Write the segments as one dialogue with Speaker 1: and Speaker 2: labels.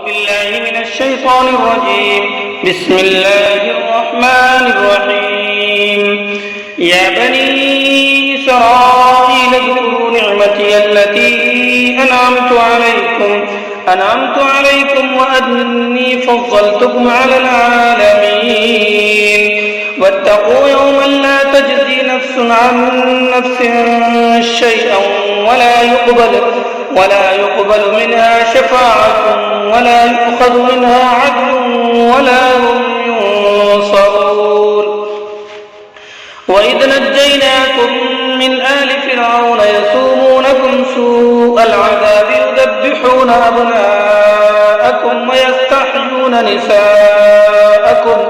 Speaker 1: بالله من الشيطان الرجيم. بسم الله الرحمن الرحيم. يا بني إسرائيل اذكروا نعمتي التي أنعمت عليكم وأني فضلتكم على العالمين. واتقوا يوما لا تجزي نفس عن نفس شيئا ولا يقبل منها شفاعة ولا يؤخذ منها عدل ولا هم ينصرون. وإذ نجيناكم من آل فرعون يسومونكم سوء العذاب يذبحون أبناءكم ويستحيون نساءكم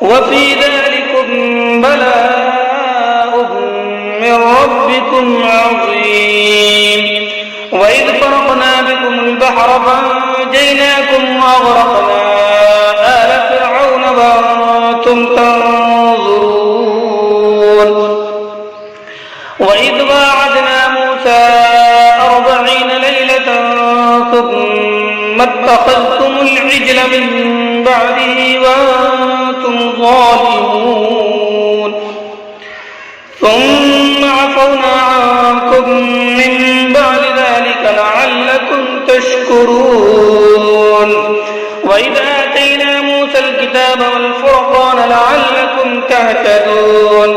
Speaker 1: وفي ذلكم بلاء من ربكم عظيم. وإذ فرقنا بكم البحر فأنجيناكم وأغرقنا آل فرعون وأنتم تنظرون. وإذ واعدنا موسى 40 ليلة ثم اتخذتم العجل من بعده وأنتم ظالمون. ثم عفونا عنكم من بعد ذلك لعلكم تشكرون. وإذ آتينا موسى الكتاب والفرقان لعلكم تهتدون.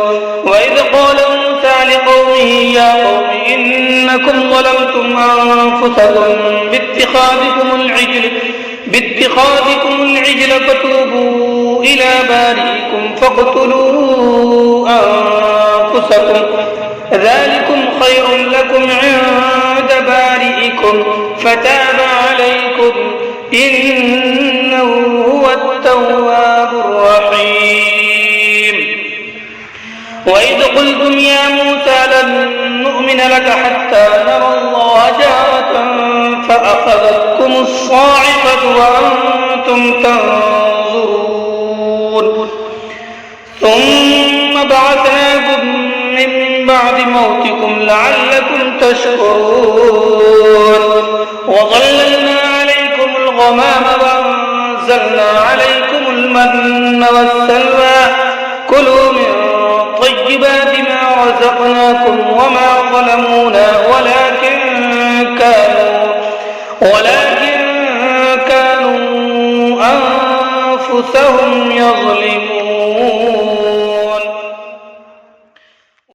Speaker 1: وإذ قال موسى لقومه يا قوم إنكم ظلمتم أنفسكم باتخاذكم العجل فتوبوا إلى بارئكم فاقتلوا أنفسكم ذلكم خير لكم عند بارئكم فتاب عليكم إنه هو التواب الرحيم. وإذ قلتم يا موسى لن نؤمن لك حتى نرى الله جهرة فأخذتكم الصاعقة وأنتم تنظرون. ثم بعثناكم من بعد موتكم لعلكم تشكرون. وظللنا عليكم الغمام وأنزلنا عليكم المن والسلوى كلوا من طيبات ما رزقناكم وما ظلمونا ولكن كانوا أنفسهم يظلمون.